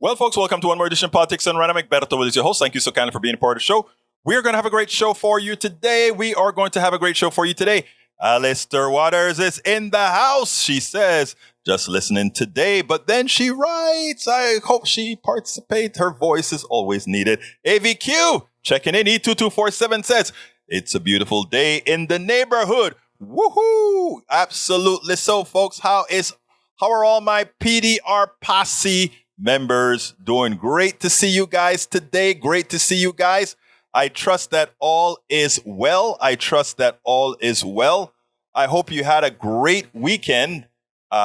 Well, folks, welcome to one more edition of Politics and Random. Berto is your host. Thank you so kindly for being a part of the show. We're going to have a great show for you today. Alistair Waters is in the house, she says. Just listening today, but then she writes, I hope she participates. Her voice is always needed. AVQ, checking in. E2247 says, it's a beautiful day in the neighborhood. Woohoo! Absolutely so, folks. How are all my PDR posse members doing? Great to see you guys today. Great to see you guys. I trust that all is well. I hope you had a great weekend. We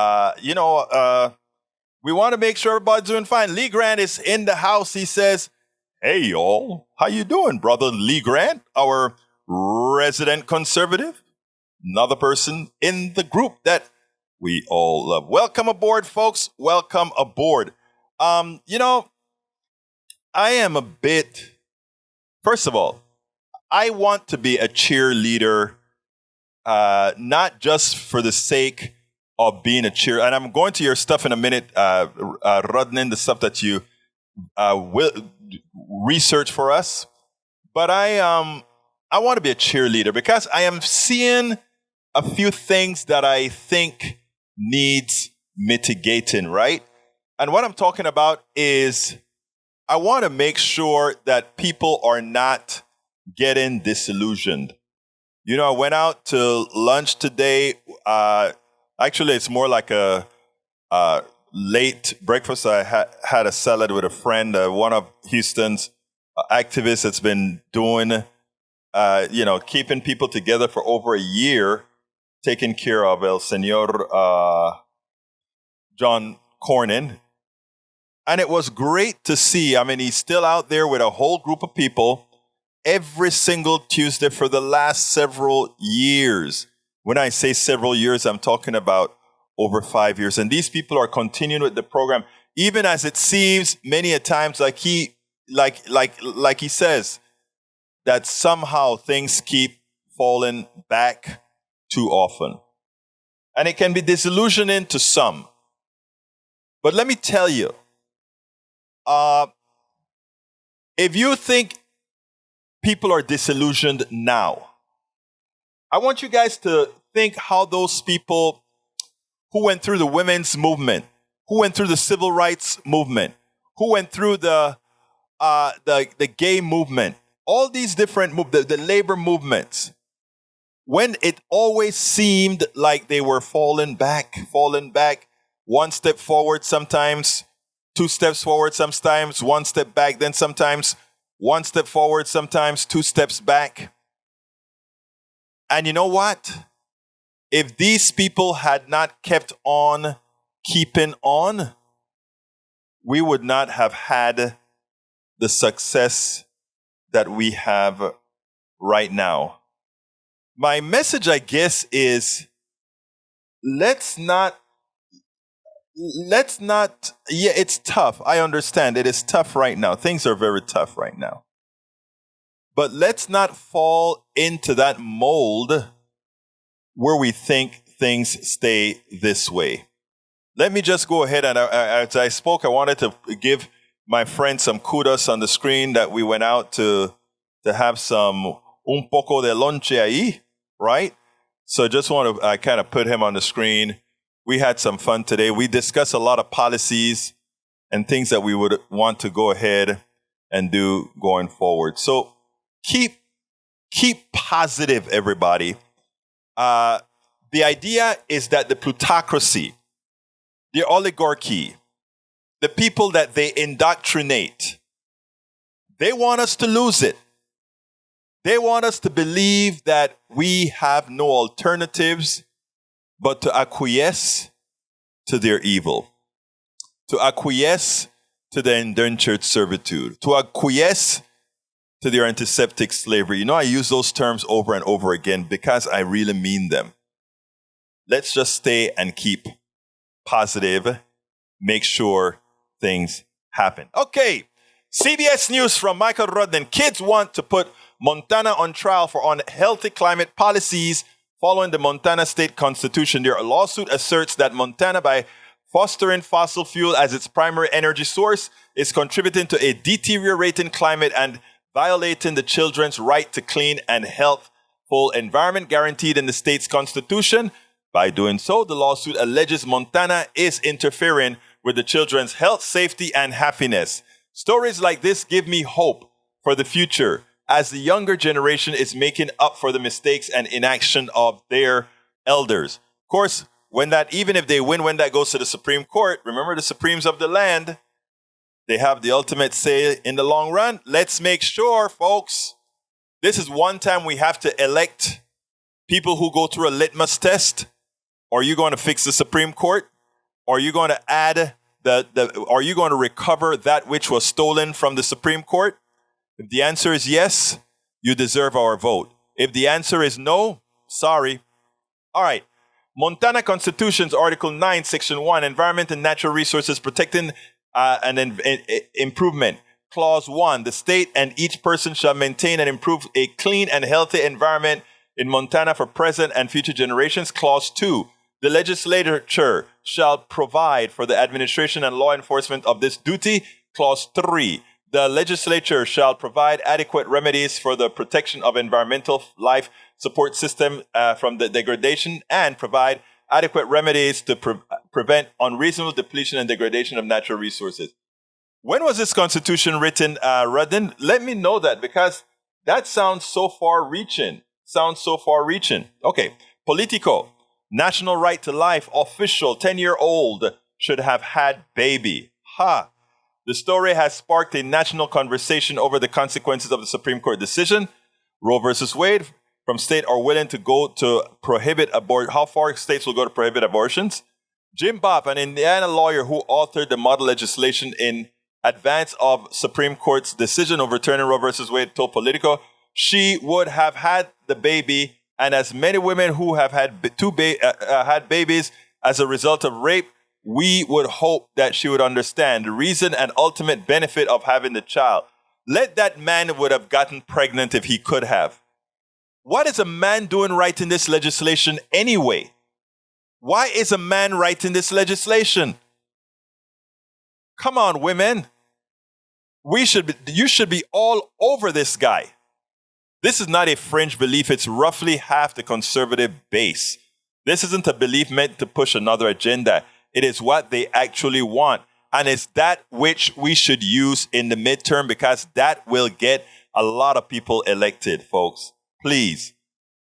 want to make sure everybody's doing fine. Lee Grant is in the house. He says, hey, y'all. How you doing, brother Lee Grant, our resident conservative? Another person in the group that we all love. Welcome aboard, folks. Welcome aboard. I am first of all, I want to be a cheerleader, not just for the sake of being a cheer. And I'm going to your stuff in a minute, Rodnin, the stuff that you will research for us. But I want to be a cheerleader because I am seeing a few things that I think needs mitigating, right? And what I'm talking about is I want to make sure that people are not getting disillusioned. I went out to lunch today. Actually, it's more like a late breakfast. I had a salad with a friend, one of Houston's activists that's been doing, keeping people together for over a year, taking care of El Señor John Cornyn. And it was great to see. I mean, he's still out there with a whole group of people every single Tuesday for the last several years. When I say several years, I'm talking about over 5 years. And these people are continuing with the program, even as it seems many a times like he says, that somehow things keep falling back too often. And it can be disillusioning to some. But let me tell you, if you think people are disillusioned now, I want you guys to think how those people who went through the women's movement, who went through the civil rights movement, who went through the gay movement, all these different the labor movements, when it always seemed like they were falling back, one step forward sometimes, 2 steps forward sometimes, 1 step back, then sometimes 1 step forward, sometimes 2 steps back. And you know what? If these people had not kept on keeping on, we would not have had the success that we have right now. My message, I guess, is let's not, it's tough. I understand it is tough right now. Things are very tough right now. But let's not fall into that mold where we think things stay this way. Let me just go ahead and as I spoke, I wanted to give my friend some kudos on the screen that we went out to have some un poco de lonche ahí, right? So just want to kind of put him on the screen. We had some fun today. We discussed a lot of policies and things that we would want to go ahead and do going forward. So keep positive, everybody. The idea is that the plutocracy, the oligarchy, the people that they indoctrinate, they want us to lose it. They want us to believe that we have no alternatives but to acquiesce to their evil, to acquiesce to their indentured servitude, to acquiesce to their antiseptic slavery. I use those terms over and over again because I really mean them. Let's just stay and keep positive, make sure things happen. Okay, CBS News from Michael Rodden. Kids want to put Montana on trial for unhealthy climate policies following the Montana state constitution. Their lawsuit asserts that Montana, by Fostering fossil fuel as its primary energy source is contributing to a deteriorating climate and violating the children's right to clean and healthful environment guaranteed in the state's constitution. By doing so, the lawsuit alleges Montana is interfering with the children's health, safety, and happiness. Stories like this give me hope for the future as the younger generation is making up for the mistakes and inaction of their elders. Of course, even if they win, when that goes to the Supreme Court, remember the Supremes of the land, they have the ultimate say in the long run. Let's make sure, folks, this is one time we have to elect people who go through a litmus test. Are you going to fix the Supreme Court? Are you going to add are you going to recover that which was stolen from the Supreme Court? If the answer is yes, you deserve our vote. If the answer is no, sorry. All right. Montana Constitution's Article 9, Section 1, Environment and Natural Resources Protecting Improvement. Clause 1, the state and each person shall maintain and improve a clean and healthy environment in Montana for present and future generations. Clause 2, the legislature shall provide for the administration and law enforcement of this duty. Clause 3, the legislature shall provide adequate remedies for the protection of environmental life support system from the degradation and provide adequate remedies to prevent unreasonable depletion and degradation of natural resources. When was this constitution written, Rudin? Let me know that, because that sounds so far-reaching. Okay. Politico, national right to life, official, 10-year-old should have had baby. Ha! The story has sparked a national conversation over the consequences of the Supreme Court decision. Roe versus Wade, from state are willing to go to prohibit how far states will go to prohibit abortions. Jim Bopp, an Indiana lawyer who authored the model legislation in advance of Supreme Court's decision overturning Roe versus Wade, told Politico she would have had the baby, and as many women who have had had babies as a result of rape, we would hope that she would understand the reason and ultimate benefit of having the child. Let that man would have gotten pregnant if he could have. What is a man doing writing this legislation anyway? Why is a man writing this legislation? Come on, women. You should be all over this guy. This is not a fringe belief. It's roughly half the conservative base. This isn't a belief meant to push another agenda. It is what they actually want. And it's that which we should use in the midterm, because that will get a lot of people elected, folks. Please.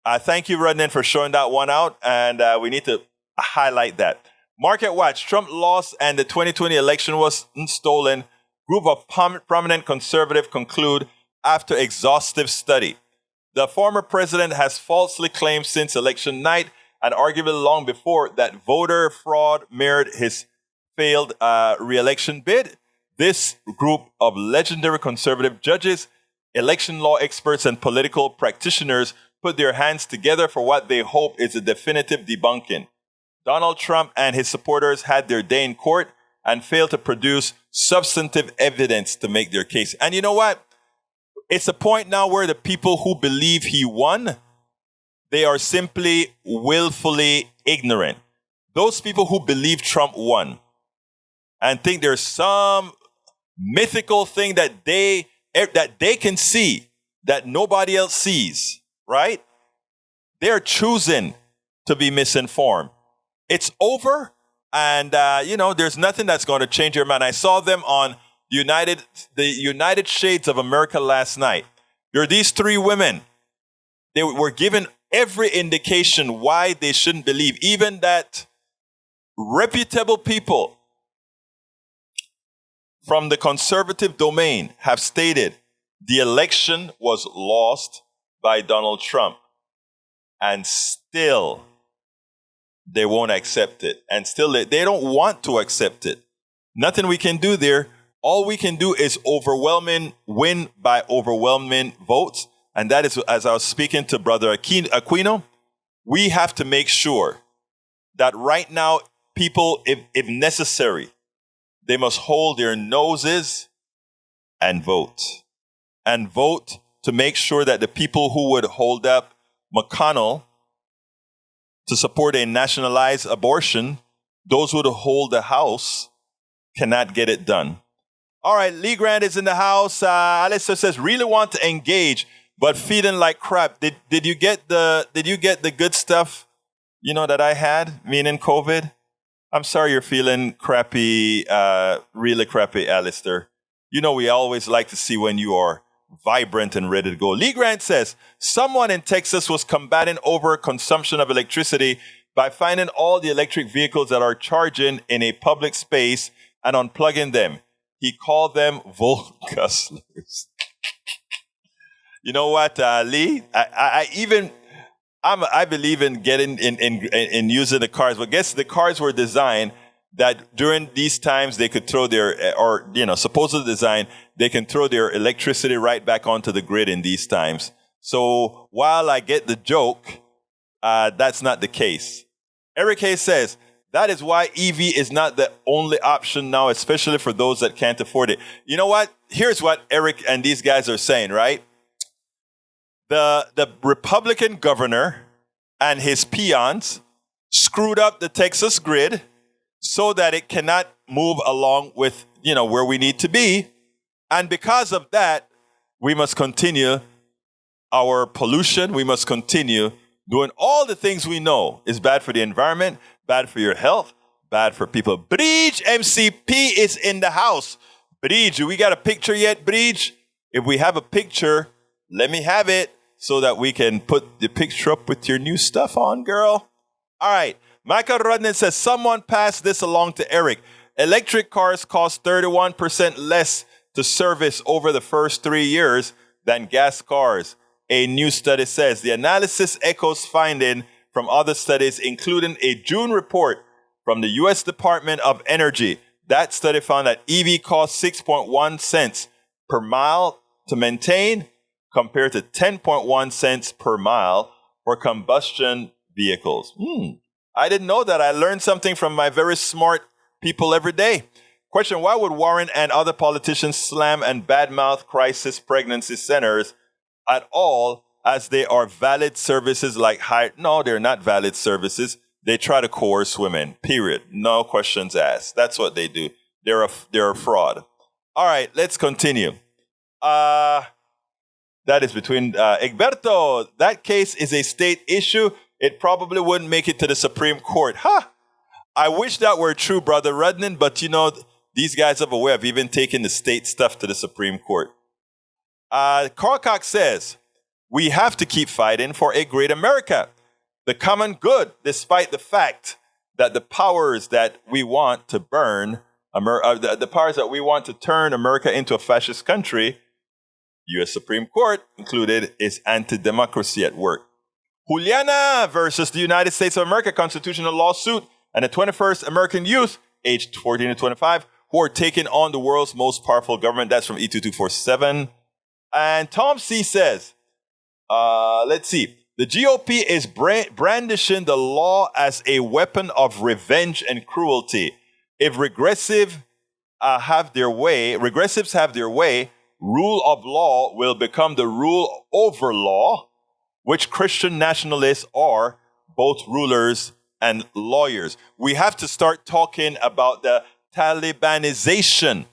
Thank you, Rudnan, for showing that one out. And we need to highlight that. Market Watch, Trump lost and the 2020 election was stolen. Group of prominent conservatives conclude after exhaustive study. The former president has falsely claimed since election night and arguably long before that voter fraud mirrored his failed re-election bid. This group of legendary conservative judges, election law experts, and political practitioners put their hands together for what they hope is a definitive debunking. Donald Trump and his supporters had their day in court and failed to produce substantive evidence to make their case. And you know what? It's a point now where the people who believe he won, they are simply willfully ignorant. Those people who believe Trump won and think there's some mythical thing that they can see that nobody else sees, right? They're choosing to be misinformed. It's over, and there's nothing that's going to change your mind. I saw them on the United Shades of America last night. There are these three women. They were given every indication why they shouldn't believe, even that reputable people from the conservative domain have stated the election was lost by Donald Trump, and still they won't accept it. And still they don't want to accept it. Nothing we can do there. All we can do is win by overwhelming votes. And that is, as I was speaking to Brother Aquino, we have to make sure that right now people, if necessary, they must hold their noses and vote. And vote to make sure that the people who would hold up McConnell to support a nationalized abortion, those who hold the house cannot get it done. All right, Lee Grant is in the house. Alistair says, really want to engage, but feeling like crap. Did you get the good stuff, that I had, meaning COVID? I'm sorry you're feeling crappy, really crappy, Alistair. We always like to see when you are vibrant and ready to go. Lee Grant says, someone in Texas was combating overconsumption of electricity by finding all the electric vehicles that are charging in a public space and unplugging them. He called them volt guzzlers. You know what, Lee? I believe in getting in using the cars, but guess the cars were designed that during these times they could throw supposedly designed, they can throw their electricity right back onto the grid in these times. So while I get the joke, that's not the case. Eric Hayes says, that is why EV is not the only option now, especially for those that can't afford it. You know what? Here's what Eric and these guys are saying, right? The Republican governor and his peons screwed up the Texas grid so that it cannot move along with, where we need to be. And because of that, we must continue our pollution. We must continue doing all the things we know is bad for the environment, bad for your health, bad for people. Bridge MCP is in the house. Bridge, do we got a picture yet, Bridge? If we have a picture, let me have it so that we can put the picture up with your new stuff on, girl. All right. Michael Rudnan says, someone passed this along to Eric. Electric cars cost 31% less to service over the first 3 years than gas cars. A new study says the analysis echoes finding from other studies, including a June report from the U.S. Department of Energy. That study found that EV costs 6.1 cents per mile to maintain compared to 10.1 cents per mile for combustion vehicles. I didn't know that. I learned something from my very smart people every day. Question, why would Warren and other politicians slam and badmouth crisis pregnancy centers at all, as they are valid services like No, they're not valid services. They try to coerce women, period. No questions asked. That's what they do. They're a fraud. All right, let's continue. That is between Egberto. That case is a state issue. It probably wouldn't make it to the Supreme Court. I wish that were true, Brother Rudnan, but these guys up away have even taken the state stuff to the Supreme Court. Carl Cox says, we have to keep fighting for a great America, the common good, despite the fact that the powers that we want to burn, the powers that we want to turn America into a fascist country, U.S. Supreme Court included, is anti-democracy at work. Juliana versus the United States of America constitutional lawsuit and the 21st American youth, aged 14 to 25, who are taking on the world's most powerful government. That's from E2247. And Tom C. says, let's see. The GOP is brandishing the law as a weapon of revenge and cruelty. If regressives have their way, rule of law will become the rule over law, which Christian nationalists are both rulers and lawyers. We have to start talking about the Talibanization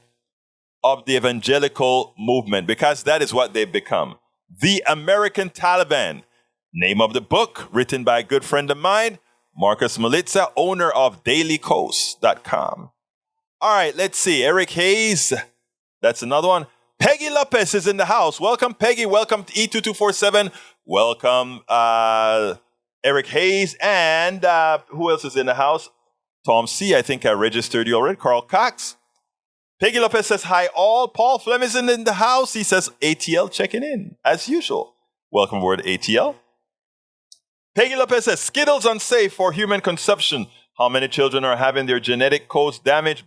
of the evangelical movement, because that is what they've become. The American Taliban. Name of the book, written by a good friend of mine, Marcus Melitza, owner of dailycoast.com. All right, let's see. Eric Hayes. That's another one. Peggy Lopez is in the house. Welcome, Peggy. Welcome to E2247. Welcome, Eric Hayes. And who else is in the house? Tom C. I think I registered you already. Carl Cox. Peggy Lopez says, hi all. Paul Flem is in the house. He says, ATL checking in, as usual. Welcome aboard, ATL. Peggy Lopez says, Skittles unsafe for human consumption. How many children are having their genetic codes damaged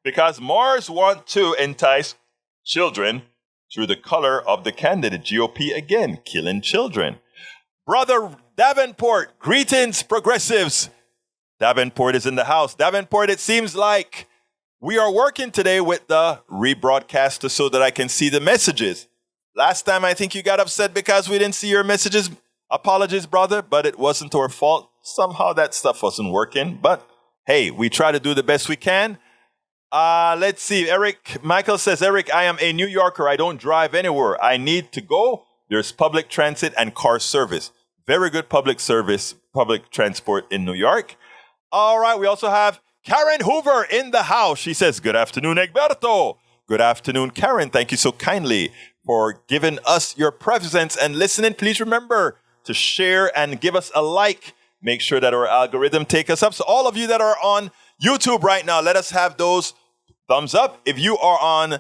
because Mars want to entice children through the color of the candidate. GOP again, killing children. Brother Davenport, greetings, progressives. Davenport is in the house. Davenport, it seems like we are working today with the rebroadcaster so that I can see the messages. Last time I think you got upset because we didn't see your messages. Apologies, brother, but it wasn't our fault. Somehow that stuff wasn't working, but hey, we try to do the best we can. Let's see. Michael says, Eric, I am a New Yorker. I don't drive anywhere. I need to go. There's public transit and car service. Very good public transport in New York. All right. We also have Karen Hoover in the house. She says, good afternoon, Egberto. Good afternoon, Karen. Thank you so kindly for giving us your presence and listening. Please remember to share and give us a like. Make sure that our algorithm take us up. So all of you that are on YouTube right now, let us have those thumbs up. If you are on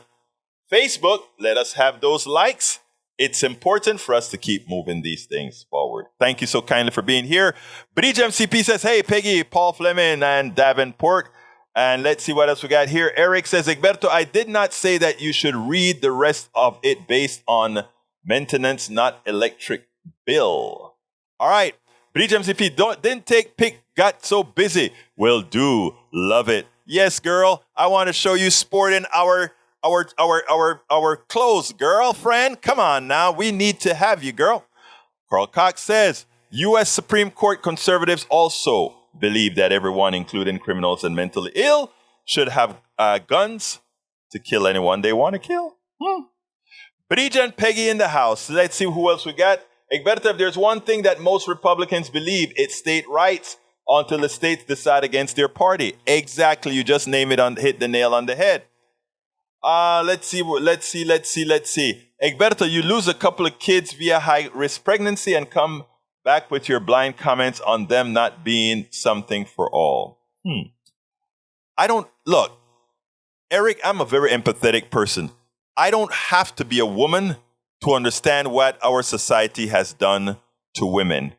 Facebook, let us have those likes. It's important for us to keep moving these things forward. Thank you so kindly for being here. Bridge MCP says, hey, Peggy, Paul Fleming, and Davenport. And let's see what else we got here. Eric says, Egberto, I did not say that you should read the rest of it based on maintenance, not electric bill. All right. Bridge MCP didn't take pic, got so busy. Will do. Love it. Yes, girl. I want to show you sporting our clothes, girlfriend. Come on now. We need to have you, girl. Carl Cox says, U.S. Supreme Court conservatives also believe that everyone, including criminals and mentally ill, should have guns to kill anyone they want to kill. Bridge and Peggy in the house. Let's see who else we got. Egberto, if there's one thing that most Republicans believe, it's state rights until the states decide against their party. Exactly. You just name it hit the nail on the head. Let's see. Egberto, you lose a couple of kids via high-risk pregnancy and come back with your blind comments on them not being something for all. Look, Eric, I'm a very empathetic person. I don't have to be a woman to understand what our society has done to women.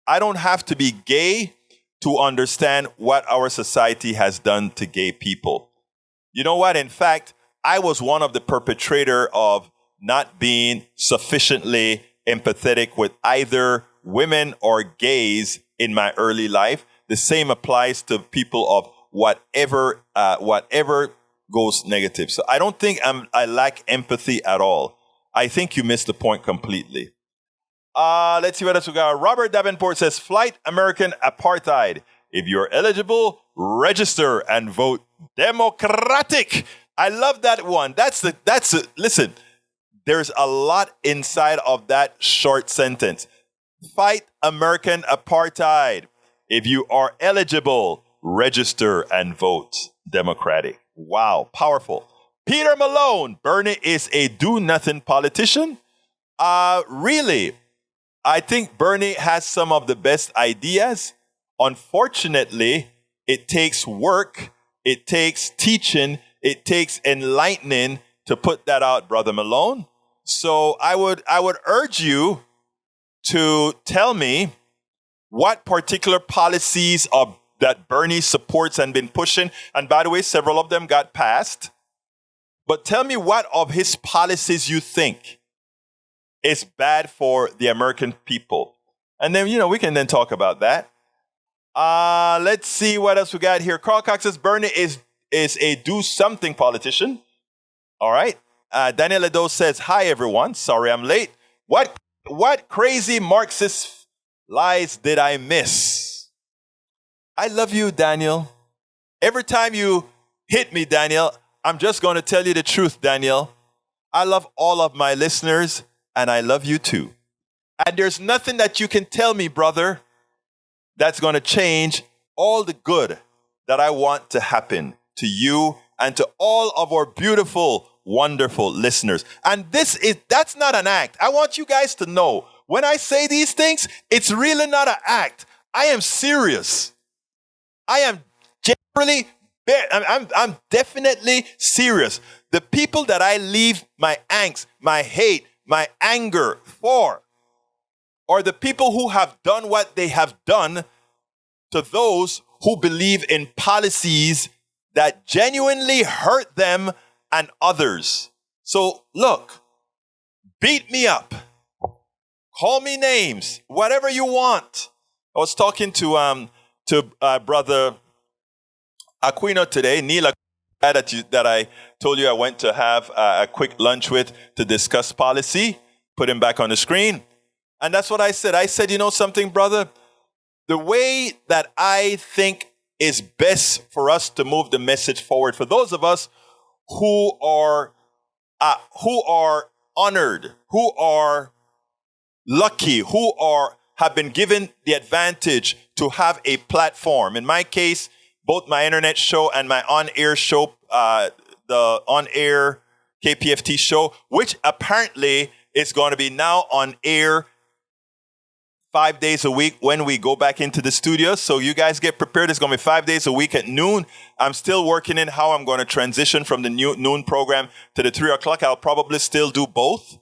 I don't have to be gay to understand what our society has done to gay people. You know what? In fact, I was one of the perpetrators of not being sufficiently empathetic with either women or gays in my early life. The same applies to people of whatever goes negative. So I don't think I lack empathy at all. I think you missed the point completely. Let's see what else we got. Robert Davenport says, Flight American Apartheid. If you're eligible, register and vote Democratic. I love that one. Listen, there's a lot inside of that short sentence. Fight American Apartheid. If you are eligible, register and vote Democratic. Wow, powerful. Peter Malone, Bernie is a do-nothing politician. Really, I think Bernie has some of the best ideas. Unfortunately, it takes work, it takes teaching, it takes enlightening to put that out, Brother Malone. So I would urge you to tell me what particular policies that Bernie supports and been pushing. And by the way, several of them got passed. But tell me what of his policies you think is bad for the American people. And then, we can then talk about that. Let's see what else we got here. Carl Cox says Bernie is a do-something politician. All right. Daniel Edo says, hi, everyone. Sorry I'm late. What crazy Marxist lies did I miss? I love you, Daniel. Every time you hit me, Daniel, I'm just going to tell you the truth, Daniel. I love all of my listeners, and I love you too. And there's nothing that you can tell me, brother, that's going to change all the good that I want to happen to you and to all of our beautiful, wonderful listeners. And that's not an act. I want you guys to know, when I say these things, it's really not an act. I am serious. I am generally I'm definitely serious. The people that I leave my angst, my hate, my anger for are the people who have done what they have done to those who believe in policies that genuinely hurt them and others. So look, beat me up, call me names, whatever you want. I was talking to Brother Aquino today, Neil Aquino, that I told you I went to have a quick lunch with to discuss policy, put him back on the screen. And that's what I said. I said, you know something, brother? The way that I think is best for us to move the message forward. For those of us who are honored, who are lucky, have been given the advantage to have a platform. In my case, both my internet show and my on-air show, the on-air KPFT show, which apparently is going to be now on air 5 days a week when we go back into the studio. So you guys get prepared. It's going to be 5 days a week at noon. I'm still working in how I'm going to transition from the noon program to the 3 o'clock. I'll probably still do both.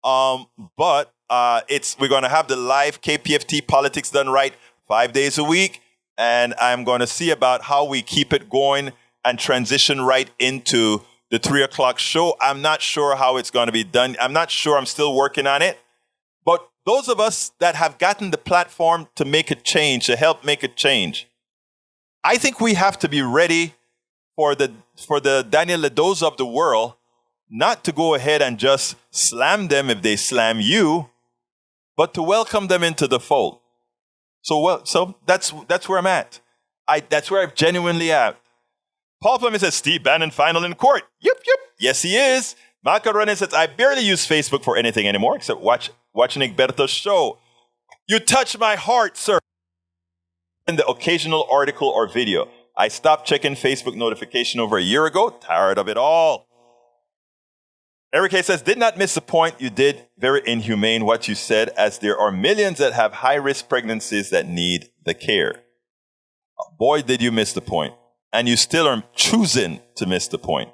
But we're going to have the live KPFT Politics Done Right 5 days a week. And I'm going to see about how we keep it going and transition right into the 3 o'clock show. I'm not sure how it's going to be done. I'm not sure. I'm still working on it. But those of us that have gotten the platform to make a change, to help make a change, I think we have to be ready for the Daniel Ledos of the world, not to go ahead and just slam them if they slam you, but to welcome them into the fold. So that's where I'm at. That's where I'm genuinely at. Paul Plummer says, Steve Bannon final in court. Yep. Yes, he is. Macaroni says, I barely use Facebook for anything anymore except watching Egberto's show. You touch my heart, sir. In the occasional article or video. I stopped checking Facebook notification over a year ago. Tired of it all. Eric A. says, did not miss the point. You did very inhumane what you said, as there are millions that have high-risk pregnancies that need the care. Boy, did you miss the point. And you still are choosing to miss the point.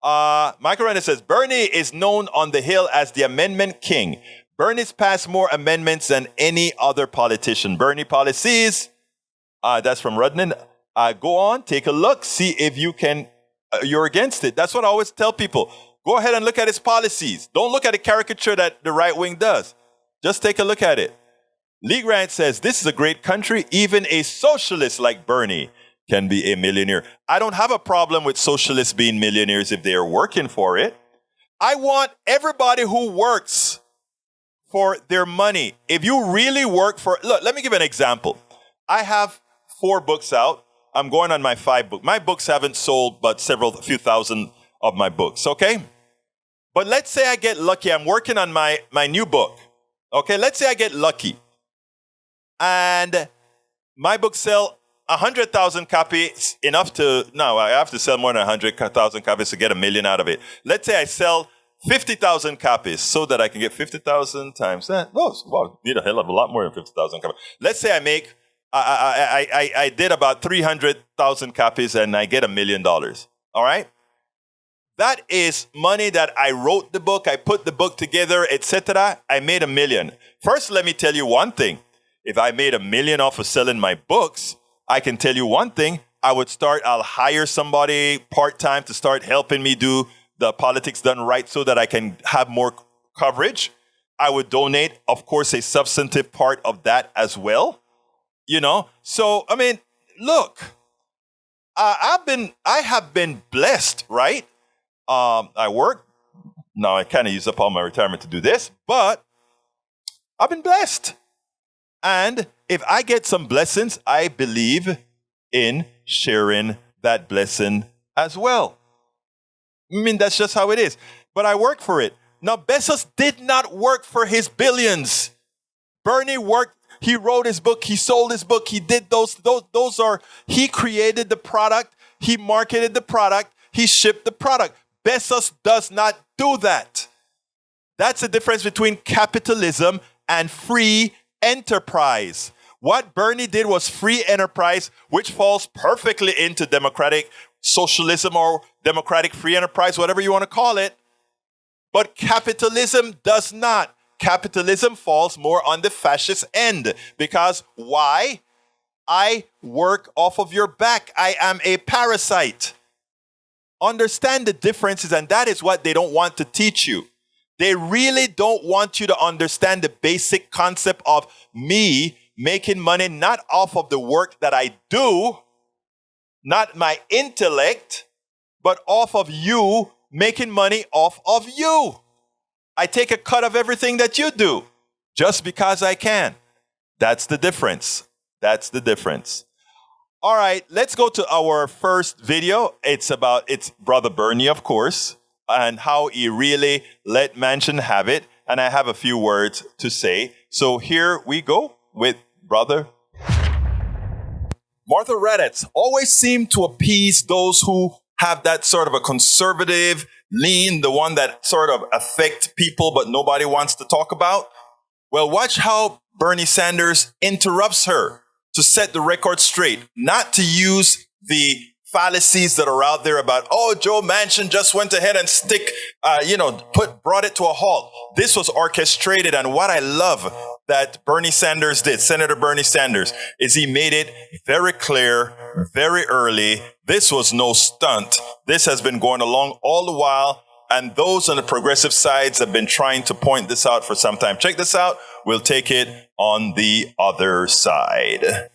Michael Renner says, Bernie is known on the Hill as the Amendment King. Bernie's passed more amendments than any other politician. Bernie policies, that's from Rudnan. Go on, take a look, see if you're against it. That's what I always tell people. Go ahead and look at his policies. Don't look at the caricature that the right wing does. Just take a look at it. Lee Grant says, this is a great country. Even a socialist like Bernie can be a millionaire. I don't have a problem with socialists being millionaires if they are working for it. I want everybody who works for their money. If you really work for, look, let me give an example. I have 4 books out. I'm going on my 5th book. My books haven't sold but a few thousand of my books, okay? But let's say I get lucky. I'm working on my new book. Okay, let's say I get lucky. And my book sell 100,000 copies, I have to sell more than 100,000 copies to get $1 million out of it. Let's say I sell 50,000 copies so that I can get 50,000 times that. Well, need a hell of a lot more than 50,000 copies. Let's say I did about 300,000 copies and I get $1 million. All right? That is money that I wrote the book, I put the book together, etc. I made $1 million. First, let me tell you one thing. If I made $1 million off of selling my books, I can tell you one thing. I'll hire somebody part-time to start helping me do the Politics Done Right so that I can have more coverage. I would donate, of course, a substantive part of that as well. So, I mean, look, I have been blessed, right? I work. Now I kind of use up all my retirement to do this, but I've been blessed. And if I get some blessings, I believe in sharing that blessing as well. I mean, that's just how it is. But I work for it. Now, Bezos did not work for his billions. Bernie worked. He wrote his book. He sold his book. He did he created the product. He marketed the product. He shipped the product. Bezos does not do that. That's the difference between capitalism and free enterprise. What Bernie did was free enterprise, which falls perfectly into democratic socialism or democratic free enterprise, whatever you want to call it. But capitalism does not. Capitalism falls more on the fascist end. Because why? I work off of your back. I am a parasite. Understand the differences, and that is what they don't want to teach you. They really don't want you to understand the basic concept of me making money not off of the work that I do, not my intellect, but off of you making money off of you. I take a cut of everything that you do just because I can. That's the difference. That's the difference. All right, let's go to our first video. It's Brother Bernie, of course, and how he really let Manchin have it. And I have a few words to say. So here we go with Brother. Martha Raddatz always seemed to appease those who have that sort of a conservative lean, the one that sort of affect people but nobody wants to talk about. Well, watch how Bernie Sanders interrupts her to set the record straight, not to use the fallacies that are out there about, oh, Joe Manchin just went ahead and brought it to a halt. This was orchestrated. And what I love that Bernie Sanders did, Senator Bernie Sanders, is he made it very clear, very early. This was no stunt. This has been going along all the while. And those on the progressive sides have been trying to point this out for some time. Check this out. We'll take it on the other side.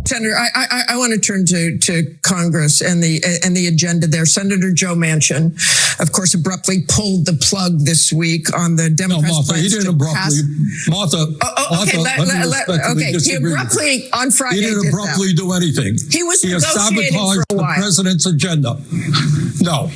Senator, I want to turn to Congress and the agenda there. Senator Joe Manchin, of course, abruptly pulled the plug this week on the Democrats' Martha, he didn't abruptly. He abruptly on Friday. He didn't abruptly do anything. He was has negotiating sabotaged for a while. the president's agenda. No,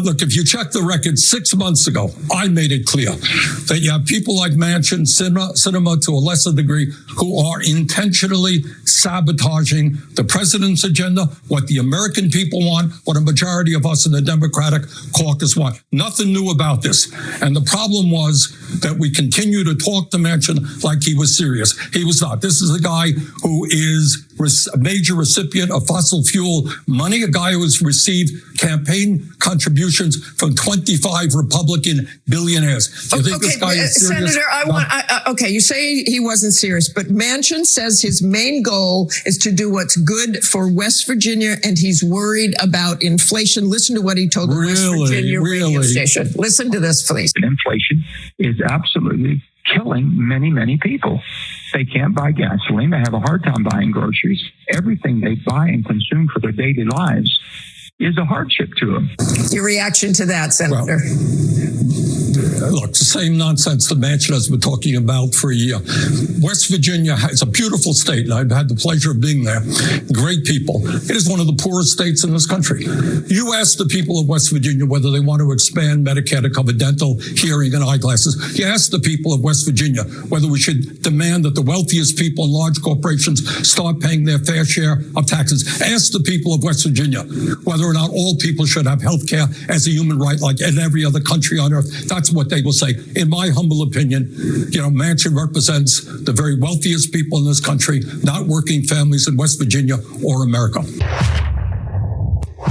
look, if you check the record 6 months ago, I made it clear that you have people like Manchin, Sinema to a lesser degree, who are intentionally sabotaging the president's agenda, what the American people want, what a majority of us in the Democratic caucus want. Nothing new about this. And the problem was that we continue to talk to Manchin like he was serious. He was not. This is a guy who is a major recipient of fossil fuel money, a guy who has received campaign contributions from 25 Republican billionaires. Do you think this guy is serious? Senator, you say he wasn't serious, but Manchin says his main goal is to do what's good for West Virginia, and he's worried about inflation. Listen to what he told the West Virginia radio station. Listen to this, please. Inflation is absolutely killing many, many people. They can't buy gasoline. They have a hard time buying groceries. Everything they buy and consume for their daily lives is a hardship to them. Your reaction to that, Senator? Well, look, the same nonsense that Manchin has been talking about for a year. West Virginia is a beautiful state, and I've had the pleasure of being there. Great people. It is one of the poorest states in this country. You ask the people of West Virginia whether they want to expand Medicare to cover dental, hearing, and eyeglasses. You ask the people of West Virginia whether we should demand that the wealthiest people in large corporations start paying their fair share of taxes. Ask the people of West Virginia whether or not all people should have health care as a human right like in every other country on earth. That's what they will say. In my humble opinion, Manchin represents the very wealthiest people in this country, not working families in West Virginia or America.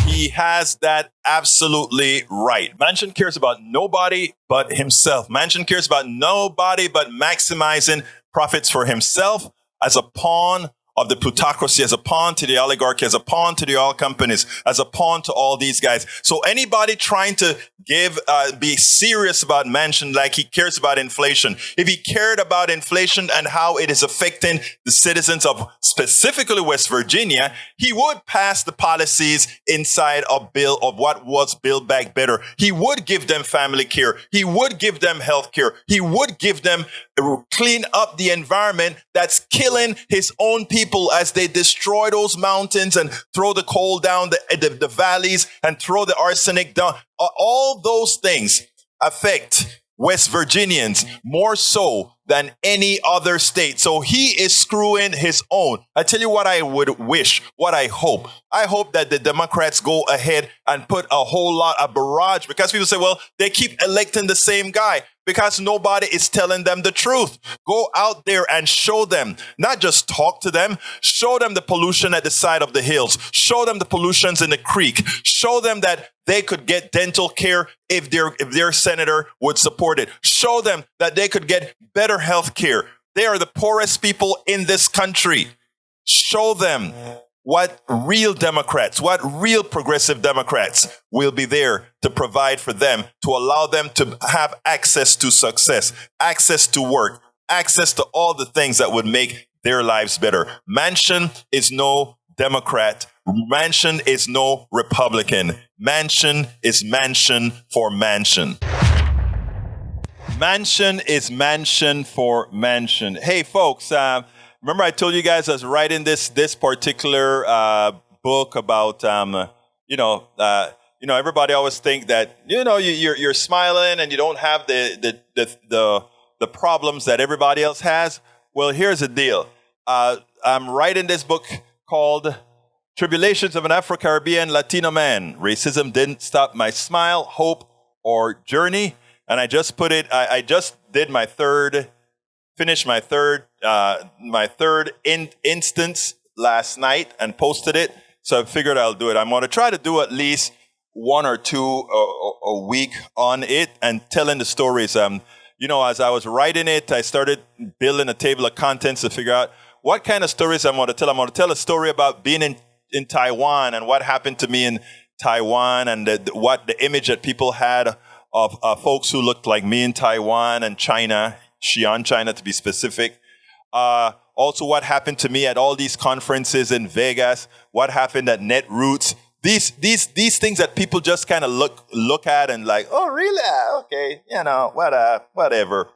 He has that absolutely right. Manchin cares about nobody but himself. Manchin cares about nobody but maximizing profits for himself as a pawn of the plutocracy, as a pawn to the oligarchy, as a pawn to the oil companies, as a pawn to all these guys. So anybody trying to be serious about Manchin like he cares about inflation, if he cared about inflation and how it is affecting the citizens of specifically West Virginia, he would pass the policies inside of what was Build Back Better. He would give them family care. He would give them health care. He would give them clean up the environment that's killing his own people as they destroy those mountains and throw the coal down the valleys and throw the arsenic down. All those things affect West Virginians more so than any other state. So he is screwing his own. I tell you what I would wish, what I hope. I hope that the Democrats go ahead and put a barrage, because people say, well, they keep electing the same guy. Because nobody is telling them the truth. Go out there and show them, not just talk to them, show them the pollution at the side of the hills, show them the pollutions in the creek, show them that they could get dental care if their senator would support it, show them that they could get better health care. They are the poorest people in this country. Show them what real Democrats, what real progressive Democrats will be there to provide for them, to allow them to have access to success, access to work, access to all the things that would make their lives better. Manchin is no Democrat. Manchin is no Republican. Manchin is Manchin for Manchin. Manchin is Manchin for Manchin. Hey, folks, remember I told you guys I was writing this particular book about everybody always think that you're smiling and you don't have the problems that everybody else has. Well, here's the deal. I'm writing this book called Tribulations of an Afro-Caribbean Latino Man. Racism didn't stop my smile, hope, or journey. And I just put it. I just did finished my third instance last night and posted it. So I figured I'll do it. I'm going to try to do at least one or two a week on it and telling the stories. As I was writing it, I started building a table of contents to figure out what kind of stories I'm going to tell. I'm going to tell a story about being in Taiwan and what happened to me in Taiwan and what the image that people had of folks who looked like me in Taiwan and China, Xi'an, China to be specific. Also, what happened to me at all these conferences in Vegas, what happened at Netroots. These things that people just kind of look at and like, oh, really? Okay, whatever.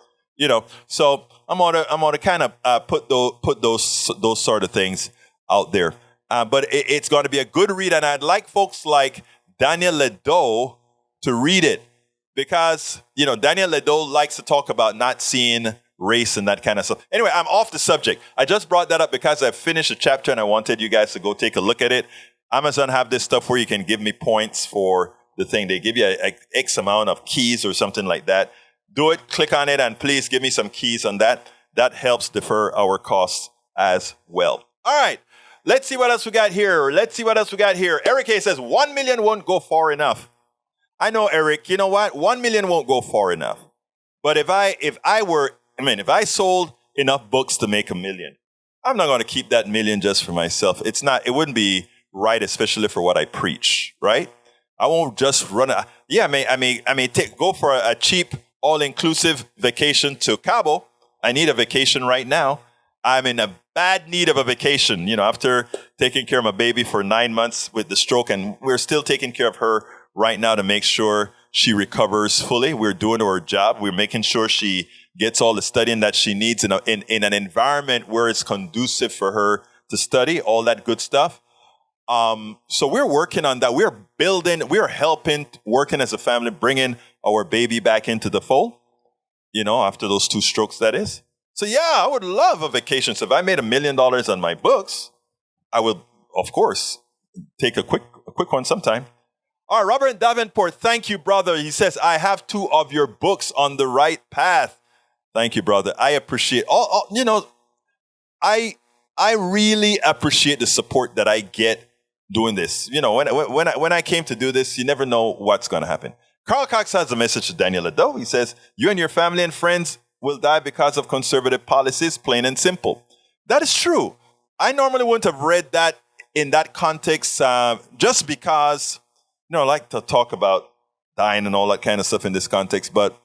So I'm gonna kind of put those sort of things out there. But it's going to be a good read, and I'd like folks like Daniel Ledo to read it because Daniel Ledo likes to talk about not seeing race and that kind of stuff. Anyway, I'm off the subject. I just brought that up because I finished a chapter and I wanted you guys to go take a look at it. Amazon have this stuff where you can give me points for the thing. They give you a X amount of keys or something like that. Do it, click on it, and please give me some keys on that. That helps defer our costs as well. All right, let's see what else we got here. Eric A says 1 million won't go far enough. I know, Eric. You know what? 1 million won't go far enough. But if I sold enough books to make $1 million, I'm not going to keep that $1 million just for myself. It wouldn't be right, especially for what I preach, right? I won't just run. I may go for a cheap, all-inclusive vacation to Cabo. I need a vacation right now. I'm in a bad need of a vacation. After taking care of my baby for 9 months with the stroke, and we're still taking care of her right now to make sure she recovers fully. We're doing our job. We're making sure she gets all the studying that she needs in an environment where it's conducive for her to study, all that good stuff. So we're working on that. We're helping, working as a family, bringing our baby back into the fold, after those 2 strokes, that is. So yeah, I would love a vacation. So if I made $1 million on my books, I will, of course, take a quick one sometime. All right, Robert Davenport, thank you, brother. He says, I have 2 of your books on the right path. Thank you, brother. I appreciate I really appreciate the support that I get doing this. When I came to do this, you never know what's going to happen. Carl Cox has a message to Daniel Ledo. He says, you and your family and friends will die because of conservative policies, plain and simple. That is true. I normally wouldn't have read that in that context just because, I like to talk about dying and all that kind of stuff in this context. But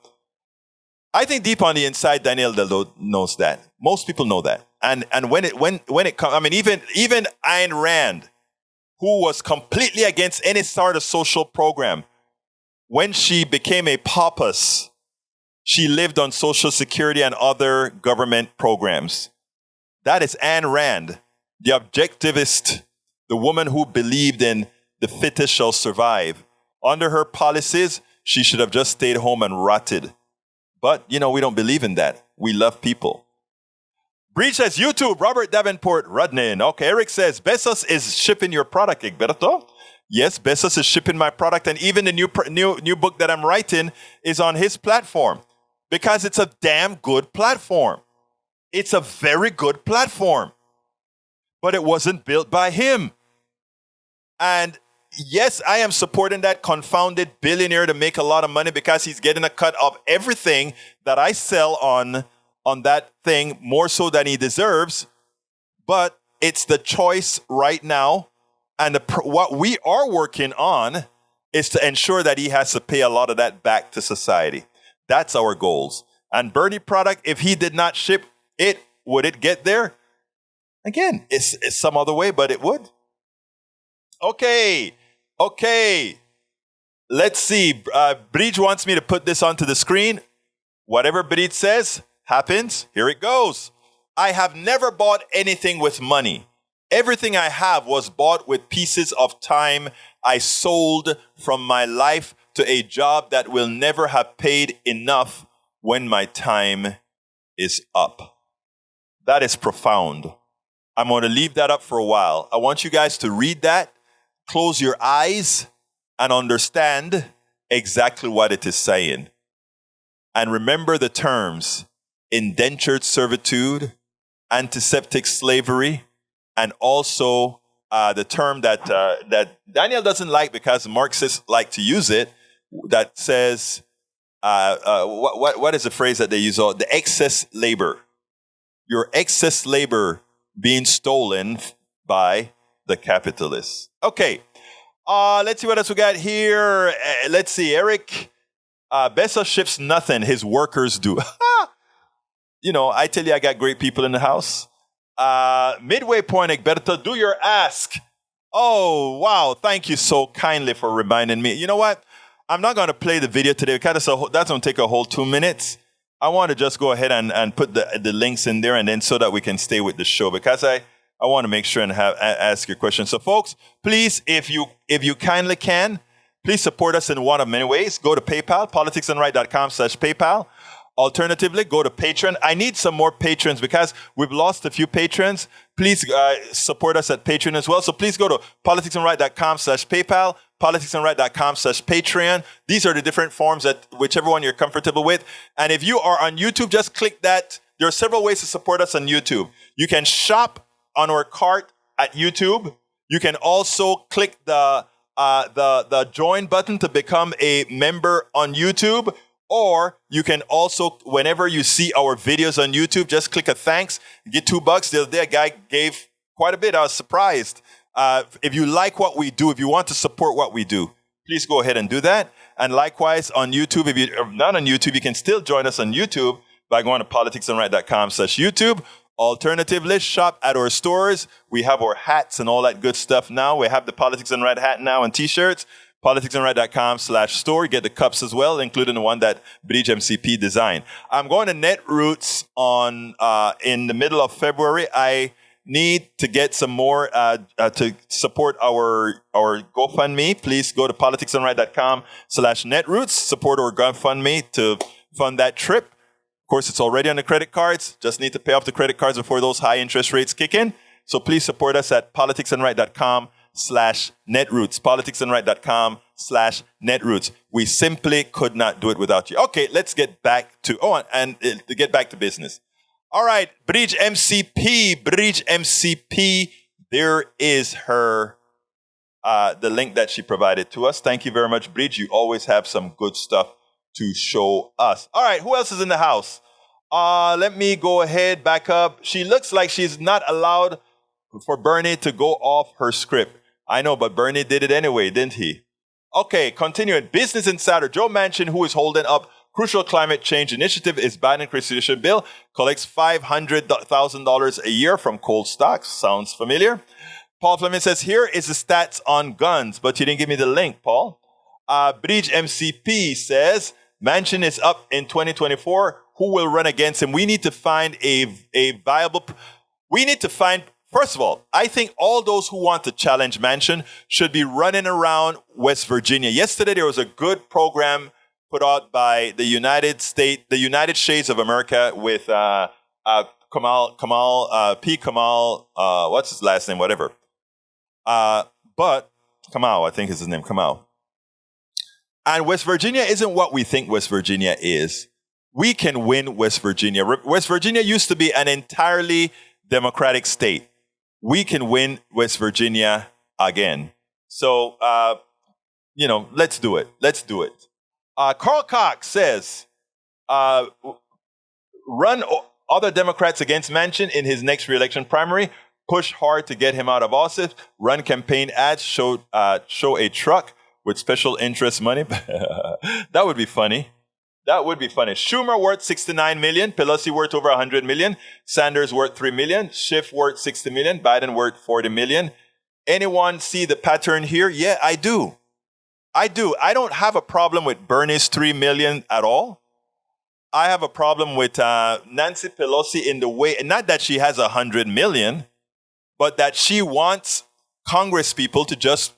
I think deep on the inside, Daniel Ledo knows that. Most people know that. And when it comes, even Ayn Rand, who was completely against any sort of social program, when she became a paupus, she lived on Social Security and other government programs. That is Ayn Rand, the objectivist, the woman who believed in the fittest shall survive. Under her policies, she should have just stayed home and rotted. But, we don't believe in that. We love people. Breach says, YouTube, Robert Davenport, Rudnin. Okay, Eric says, Bezos is shipping your product, Egberto. Yes, Bezos is shipping my product, and even the new book that I'm writing is on his platform because it's a damn good platform. It's a very good platform, but it wasn't built by him. And yes, I am supporting that confounded billionaire to make a lot of money because he's getting a cut of everything that I sell on that thing more so than he deserves. But it's the choice right now. And what we are working on is to ensure that he has to pay a lot of that back to society. That's our goals. And Bernie product, if he did not ship it, would it get there? Again, it's some other way, but it would. Okay. Let's see. Bridge wants me to put this onto the screen. Whatever Bridge says happens. Here it goes. I have never bought anything with money. Everything I have was bought with pieces of time I sold from my life to a job that will never have paid enough when my time is up. That is profound. I'm going to leave that up for a while. I want you guys to read that, close your eyes, and understand exactly what it is saying. And remember the terms: indentured servitude, antiseptic slavery, and also the term that Daniel doesn't like because Marxists like to use it, that says, what is the phrase that they use? The excess labor. Your excess labor being stolen by the capitalists. Okay, let's see what else we got here. Let's see, Eric. Bezos ships nothing, his workers do. I tell you, I got great people in the house. Midway point, Egberto, do your ask. Oh, wow. Thank you so kindly for reminding me. You know what? I'm not going to play the video today because that's going to take a whole 2 minutes. I want to just go ahead and put the links in there, and then so that we can stay with the show, because I want to make sure and ask your questions. So, folks, please, if you kindly can, please support us in one of many ways. Go to PayPal, politicsandright.com/PayPal. Alternatively, go to Patreon. I need some more patrons because we've lost a few patrons. Please support us at Patreon as well. So please go to politicsandright.com/PayPal, politicsandright.com/Patreon. These are the different forms that whichever one you're comfortable with. And if you are on YouTube, just click that. There are several ways to support us on YouTube. You can shop on our cart at YouTube. You can also click the join button to become a member on YouTube. Or you can also, whenever you see our videos on YouTube, just click a thanks, get $2. The other day, a guy gave quite a bit. I was surprised. If you like what we do, if you want to support what we do, please go ahead and do that. And likewise, on YouTube, if you're not on YouTube, you can still join us on YouTube by going to politicsandright.com/YouTube. Alternatively, shop at our stores. We have our hats and all that good stuff now. We have the Politics and Right hat now and T-shirts. politicsandright.com/store. Get the cups as well, including the one that Bridge MCP designed. I'm going to Netroots in the middle of February. I need to get some more to support our GoFundMe. Please go to politicsandright.com/Netroots. Support our GoFundMe to fund that trip. Of course, it's already on the credit cards. Just need to pay off the credit cards before those high interest rates kick in. So please support us at politicsandright.com/Netroots. politicsandright.com/Netroots. We simply could not do it without you. Okay, let's get back to to get back to business. All right, Bridge MCP. There is her the link that she provided to us. Thank you very much, Bridge. You always have some good stuff to show us. All right, who else is in the house? Let me go ahead, back up. She looks like she's not allowed for Bernie to go off her script. I know, but Bernie did it anyway, didn't he? Okay, continuing. Business Insider. Joe Manchin, who is holding up crucial climate change initiative, is Biden constitution bill, collects $500,000 a year from coal stocks. Sounds familiar. Paul Fleming says, here is the stats on guns, but you didn't give me the link, Paul. Bridge MCP says, Manchin is up in 2024. Who will run against him? We need to find a viable... First of all, I think all those who want to challenge Manchin should be running around West Virginia. Yesterday, there was a good program put out by the United Shades of America with Kamal, what's his last name? Whatever. But Kamal, I think is his name, Kamal. And West Virginia isn't what we think West Virginia is. We can win West Virginia. West Virginia used to be an entirely Democratic state. We can win West Virginia again. So, let's do it. Let's do it. Carl Cox says, run other Democrats against Manchin in his next re-election primary. Push hard to get him out of office. Run campaign ads. Show a truck with special interest money. That would be funny. That would be funny. Schumer worth $69 million. Pelosi worth over $100 million. Sanders worth $3 million. Schiff worth $60 million. Biden worth $40 million. Anyone see the pattern here? Yeah, I do. I don't have a problem with Bernie's $3 million at all. I have a problem with Nancy Pelosi in the way, not that she has 100 million, but that she wants Congress people to just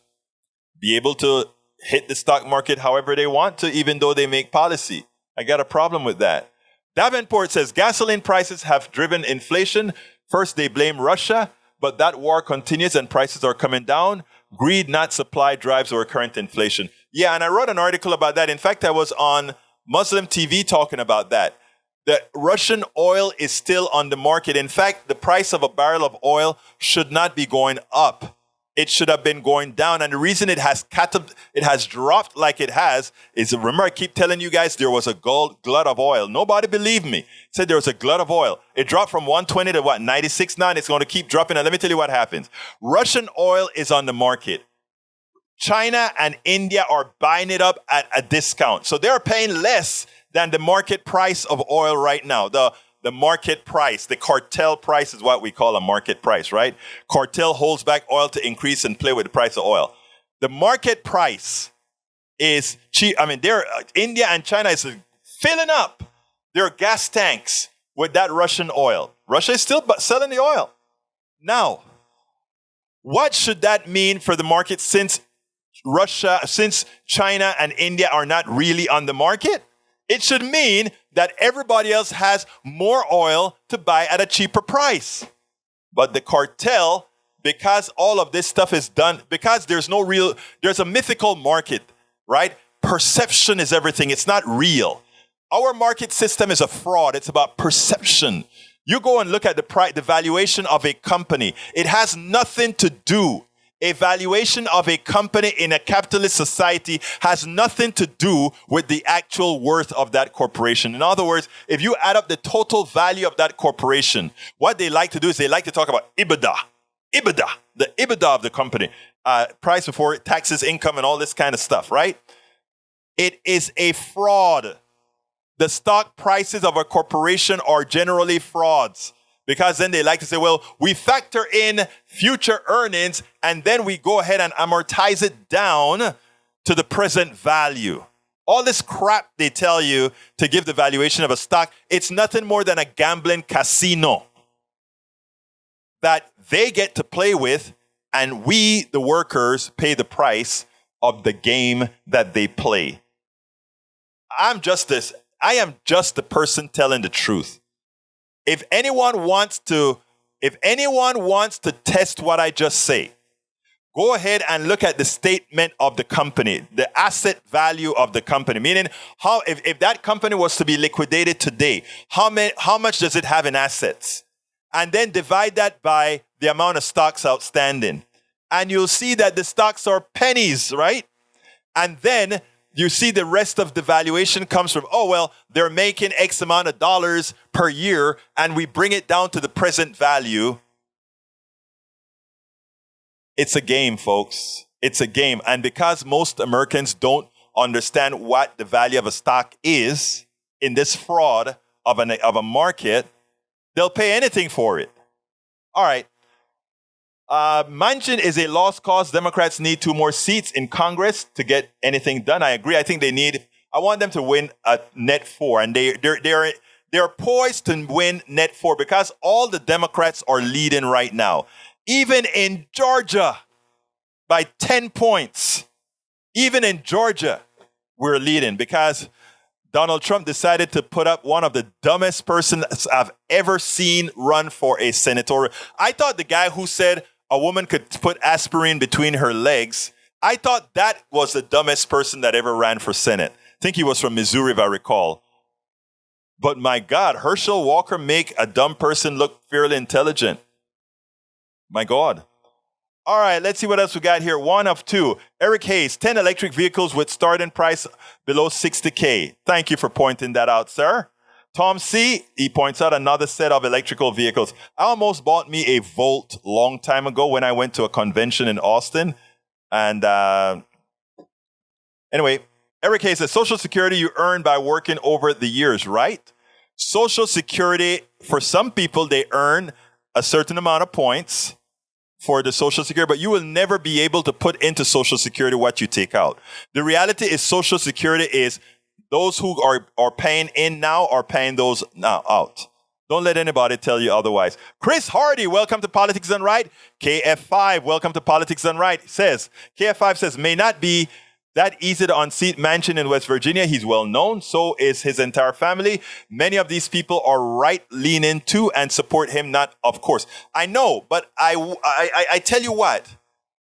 be able to hit the stock market however they want to, even though they make policy. I got a problem with that. Davenport says gasoline prices have driven inflation. First, they blame Russia, but that war continues and prices are coming down. Greed, not supply, drives our current inflation. Yeah, and I wrote an article about that. In fact, I was on Muslim TV talking about that. The Russian oil is still on the market. In fact, the price of a barrel of oil should not be going up. It should have been going down. And the reason it has dropped like it has is, remember, I keep telling you guys there was a glut of oil. Nobody believed me. Said there was a glut of oil. It dropped from 120 to 96.9. It's going to keep dropping. And let me tell you what happens. Russian oil is on the market. China and India are buying it up at a discount. So they're paying less than the market price of oil right now. The market price, the cartel price is what we call a market price, right? Cartel holds back oil to increase and play with the price of oil. The market price is cheap. I mean, India and China is filling up their gas tanks with that Russian oil. Russia is still selling the oil. Now, what should that mean for the market since China and India are not really on the market? It should mean that everybody else has more oil to buy at a cheaper price. But the cartel, because all of this stuff is done, because there's a mythical market, right? Perception is everything. It's not real. Our market system is a fraud. It's about perception. You go and look at the valuation of a company. It has nothing to do. A valuation of a company in a capitalist society has nothing to do with the actual worth of that corporation. In other words, if you add up the total value of that corporation, what they like to do is they like to talk about EBITDA, the EBITDA of the company, price before taxes, income, and all this kind of stuff, right? It is a fraud. The stock prices of a corporation are generally frauds. Because then they like to say, well, we factor in future earnings and then we go ahead and amortize it down to the present value. All this crap they tell you to give the valuation of a stock, it's nothing more than a gambling casino that they get to play with, and we, the workers, pay the price of the game that they play. I am just the person telling the truth. If anyone wants to test what I just say, go ahead and look at the statement of the company, the asset value of the company. Meaning, if that company was to be liquidated today, how much does it have in assets? And then divide that by the amount of stocks outstanding. And you'll see that the stocks are pennies, right? And then you see the rest of the valuation comes from, they're making X amount of dollars per year, and we bring it down to the present value. It's a game, folks. It's a game. And because most Americans don't understand what the value of a stock is in this fraud of a market, they'll pay anything for it. All right. Manchin is a lost cause. Democrats need 2 more seats in Congress to get anything done. I agree. I think I want them to win a net 4. And they're poised to win net 4 because all the Democrats are leading right now. Even in Georgia, by 10 points. Even in Georgia, we're leading because Donald Trump decided to put up one of the dumbest persons I've ever seen run for a senatorial. I thought the guy who said a woman could put aspirin between her legs, I thought that was the dumbest person that ever ran for Senate. I think he was from Missouri, if I recall. But my God, Herschel Walker make a dumb person look fairly intelligent. My God. All right, let's see what else we got here. 1 of 2. Eric Hayes, 10 electric vehicles with starting price below $60K. Thank you for pointing that out, sir. Tom C., he points out another set of electrical vehicles. I almost bought me a Volt long time ago when I went to a convention in Austin. And anyway, Eric Hayes says, Social Security you earn by working over the years, right? Social Security, for some people, they earn a certain amount of points for the Social Security, but you will never be able to put into Social Security what you take out. The reality is Social Security is those who are paying in now are paying those now out. Don't let anybody tell you otherwise. Chris Hardy, welcome to Politics Done Right. KF5, welcome to Politics Done Right. KF5 says, may not be that easy to unseat Manchin in West Virginia. He's well known. So is his entire family. Many of these people are right-leaning too and support him. Not, of course. I know, but I tell you what.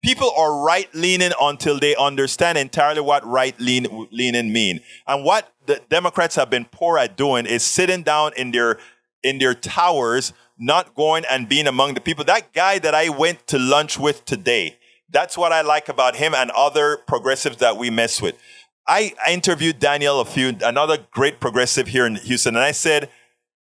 People are right-leaning until they understand entirely what right-leaning mean. And what the Democrats have been poor at doing is sitting down in their towers, not going and being among the people. That guy that I went to lunch with today, that's what I like about him and other progressives that we mess with. I interviewed Daniel another great progressive here in Houston, and I said,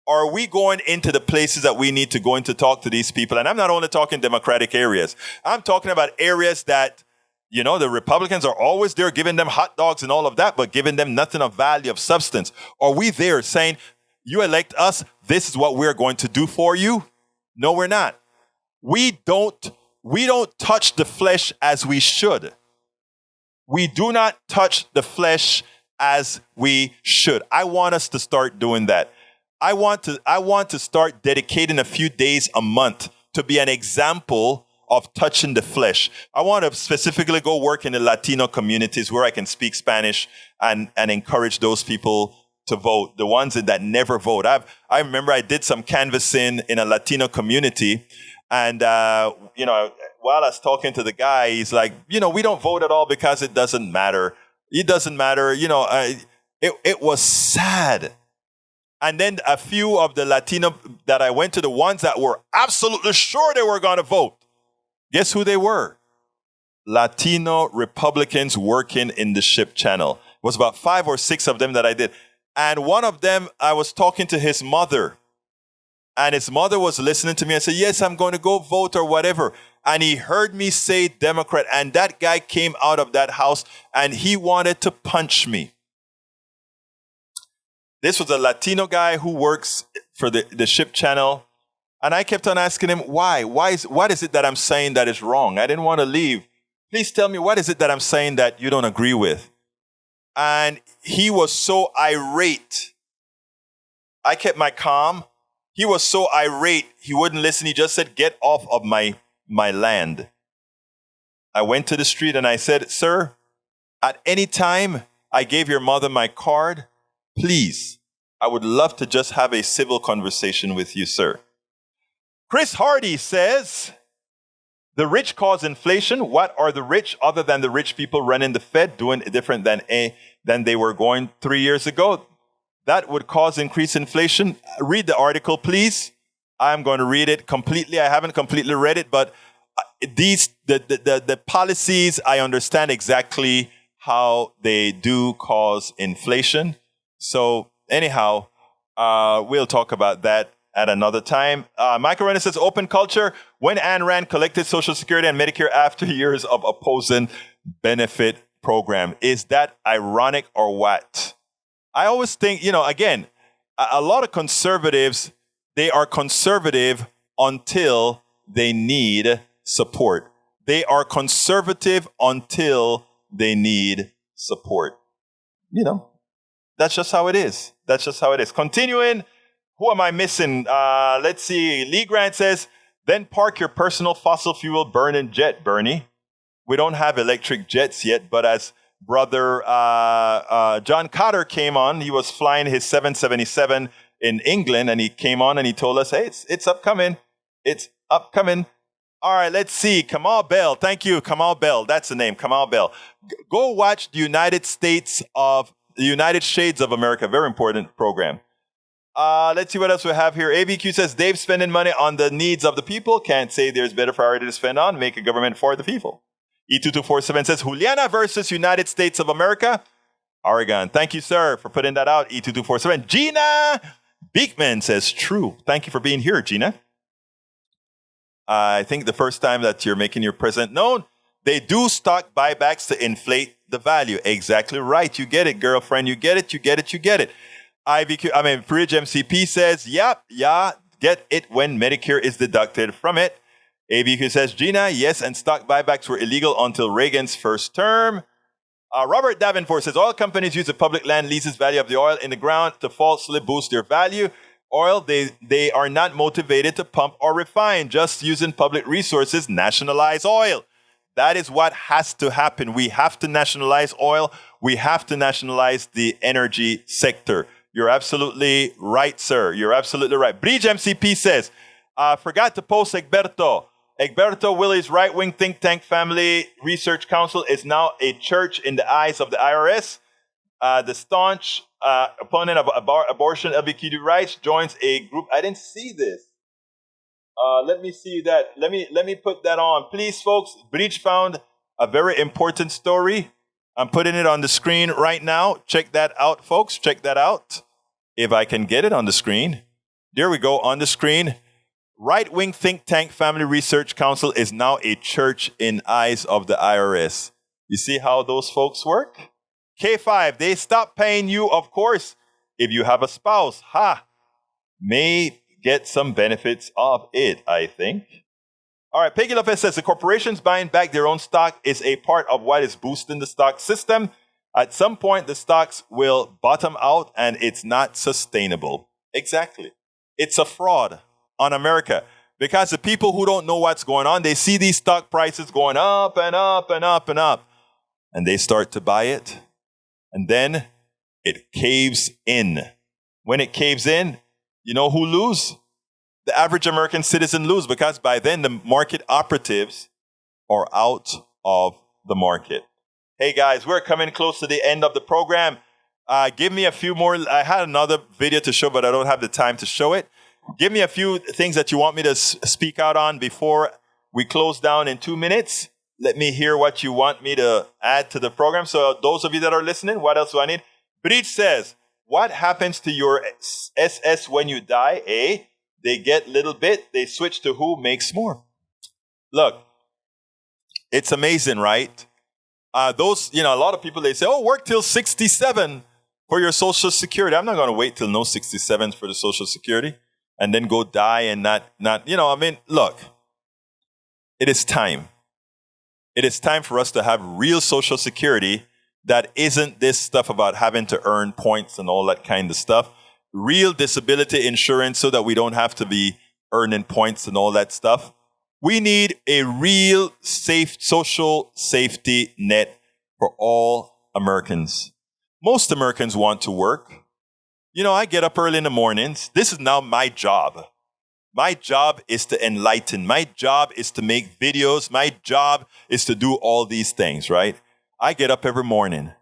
are we going into the places that we need to go in to talk to these people? And I'm not only talking Democratic areas. I'm talking about areas that, the Republicans are always there giving them hot dogs and all of that, but giving them nothing of value, of substance. Are we there saying, you elect us, this is what we're going to do for you? No, we're not. We don't touch the flesh as we should. We do not touch the flesh as we should. I want us to start doing that. I want to start dedicating a few days a month to be an example of touching the flesh. I want to specifically go work in the Latino communities where I can speak Spanish and encourage those people to vote, the ones that never vote. I remember I did some canvassing in a Latino community, and while I was talking to the guy, he's like, we don't vote at all because it doesn't matter. It doesn't matter. It was sad. And then a few of the Latino that I went to, the ones that were absolutely sure they were going to vote, guess who they were? Latino Republicans working in the ship channel. It was about 5 or 6 of them that I did. And one of them, I was talking to his mother. And his mother was listening to me and said, yes, I'm going to go vote or whatever. And he heard me say Democrat. And that guy came out of that house and he wanted to punch me. This was a Latino guy who works for the ship channel. And I kept on asking him, why? What is it that I'm saying that is wrong? I didn't want to leave. Please tell me, what is it that I'm saying that you don't agree with? And he was so irate. I kept my calm. He was so irate, he wouldn't listen. He just said, get off of my land. I went to the street and I said, sir, at any time I gave your mother my card, please, I would love to just have a civil conversation with you, sir. Chris Hardy says, the rich cause inflation. What are the rich other than the rich people running the Fed doing different than they were going 3 years ago? That would cause increased inflation. Read the article, please. I'm going to read it completely. I haven't completely read it, but the policies, I understand exactly how they do cause inflation. So anyhow, we'll talk about that at another time. Michael Renner says, open culture. When Ayn Rand collected Social Security and Medicare after years of opposing benefit program, is that ironic or what? I always think, again, a lot of conservatives, they are conservative until they need support. They are conservative until they need support. That's just how it is. That's just how it is. Continuing, who am I missing? Let's see. Lee Grant says, then park your personal fossil fuel burning jet, Bernie. We don't have electric jets yet, but as Brother John Cotter came on, he was flying his 777 in England, and he came on and he told us, hey, it's upcoming. It's upcoming. All right, let's see. Kamal Bell. Thank you, Kamal Bell. That's the name, Kamal Bell. Go watch the United Shades of America. Very important program. Let's see what else we have here. ABQ says, Dave spending money on the needs of the people. Can't say there's better priority to spend on. Make a government for the people. E2247 says, Juliana versus United States of America. Oregon. Thank you, sir, for putting that out. E2247. Gina Beekman says, true. Thank you for being here, Gina. I think the first time that you're making your presence known, they do stock buybacks to inflate the value. Exactly right. You get it, girlfriend. You get it. Bridge MCP says, yeah, get it when Medicare is deducted from it. ABQ says, Gina, yes, and stock buybacks were illegal until Reagan's first term. Robert Davenport says, oil companies use the public land leases value of the oil in the ground to falsely boost their value. Oil, they are not motivated to pump or refine, just using public resources, nationalize oil. That is what has to happen. We have to nationalize oil. We have to nationalize the energy sector. You're absolutely right, sir. You're absolutely right. Bridge MCP says, forgot to post Egberto. Egberto Willis' right-wing think tank Family Research Council is now a church in the eyes of the IRS. The staunch opponent of abortion, LGBTQ rights, joins a group. I didn't see this. Let me see that. Let me put that on. Please, folks, Breach found a very important story. I'm putting it on the screen right now. Check that out, folks. Check that out. If I can get it on the screen. There we go, on the screen. Right-wing think tank Family Research Council is now a church in eyes of the IRS. You see how those folks work? K5, they stop paying you, of course, if you have a spouse. May get some benefits of it, I think. All right, Peggy Lopez says the corporations buying back their own stock is a part of what is boosting the stock system. At some point, the stocks will bottom out and it's not sustainable. Exactly. It's a fraud on America because the people who don't know what's going on, they see these stock prices going up and up and up and up, and they start to buy it, and then it caves in. When it caves in, you know who lose? The average American citizen lose, because by then the market operatives are out of the market. Hey guys, we're coming close to the end of the program. Give me a few more. I had another video to show, but I don't have the time to show it. Give me a few things that you want me to speak out on before we close down in 2 minutes. Let me hear what you want me to add to the program. So those of you that are listening, what else do I need? Breach says, what happens to your SS when you die? They get little bit. They switch to who makes more. Look, it's amazing, right? A lot of people, they say, work till 67 for your Social Security. I'm not going to wait till no 67s for the Social Security and then go die and not, look, it is time. It is time for us to have real Social Security that isn't this stuff about having to earn points and all that kind of stuff. Real disability insurance so that we don't have to be earning points and all that stuff. We need a real safe social safety net for all Americans. Most Americans want to work. I get up early in the mornings. This is now my job. My job is to enlighten. My job is to make videos. My job is to do all these things, right? I get up every morning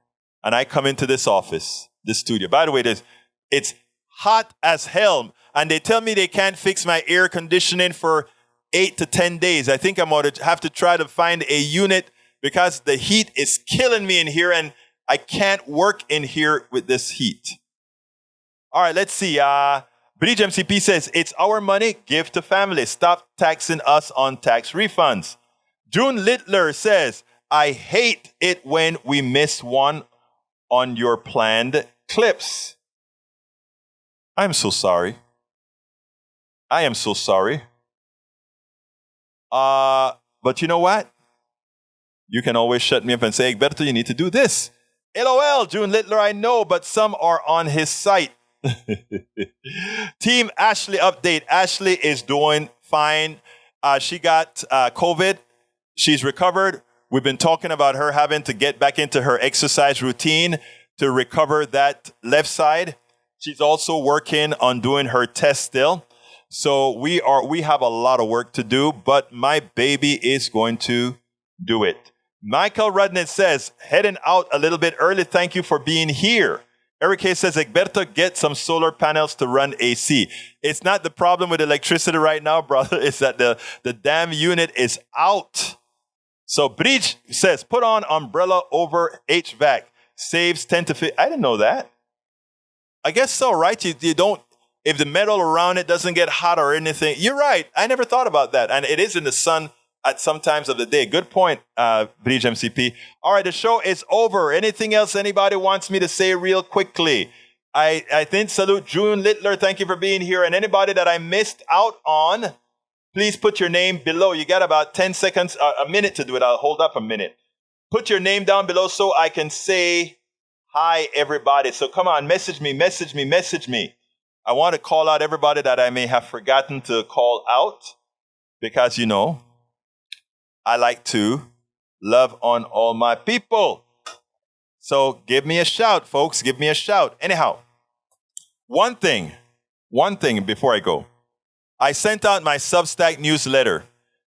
and I come into this office, this studio. By the way, it's hot as hell. And they tell me they can't fix my air conditioning for 8 to 10 days. I think I'm going to have to try to find a unit because the heat is killing me in here and I can't work in here with this heat. All right, let's see. Bridge MCP says, it's our money, give to family. Stop taxing us on tax refunds. June Littler says, I hate it when we miss one on your planned clips. I'm so sorry. I am so sorry. But you know what? You can always shut me up and say, Egberto, you need to do this. LOL, June Littler, I know, but some are on his site. Team Ashley update. Ashley is doing fine. She got COVID. She's recovered. We've been talking about her having to get back into her exercise routine to recover that left side. She's also working on doing her test still. So we have a lot of work to do, but my baby is going to do it. Michael Rudnett says, heading out a little bit early. Thank you for being here. Eric Hayes says, Egberto, get some solar panels to run AC. It's not the problem with electricity right now, brother. It's that the damn unit is out. So Bridge says, put on umbrella over HVAC. Saves 10 to 50. I didn't know that. I guess so, right? You don't, if the metal around it doesn't get hot or anything. You're right. I never thought about that. And it is in the sun at some times of the day. Good point, Bridge MCP. All right, the show is over. Anything else anybody wants me to say real quickly? I think salute June Littler. Thank you for being here. And anybody that I missed out on, please put your name below. You got about 10 seconds, a minute to do it. I'll hold up a minute. Put your name down below so I can say hi, everybody. So come on, message me, message me, message me. I want to call out everybody that I may have forgotten to call out because, you know, I like to love on all my people. So give me a shout, folks. Give me a shout. Anyhow, one thing before I go. I sent out my Substack newsletter,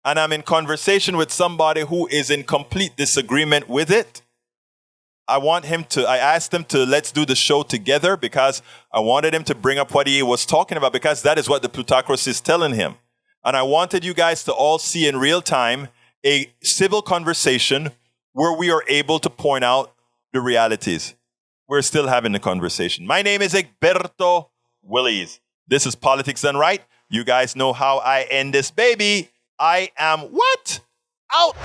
and I'm in conversation with somebody who is in complete disagreement with it. I asked him to let's do the show together because I wanted him to bring up what he was talking about because that is what the plutocracy is telling him. And I wanted you guys to all see in real time a civil conversation where we are able to point out the realities. We're still having the conversation. My name is Egberto Willies. This is Politics Done Right. You guys know how I end this baby. I am what? Out.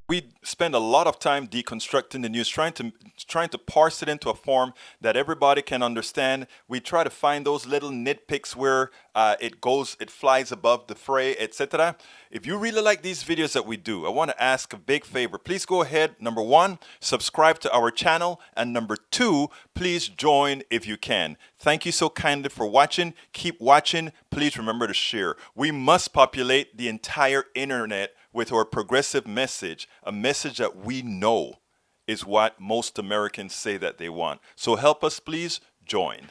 We spend a lot of time deconstructing the news, trying to parse it into a form that everybody can understand. We try to find those little nitpicks where it flies above the fray, etc. If you really like these videos that we do, I want to ask a big favor. Please go ahead. Number 1, subscribe to our channel. And number 2, please join if you can. Thank you so kindly for watching. Keep watching. Please remember to share. We must populate the entire internet with our progressive message, a message that we know is what most Americans say that they want. So help us, please join.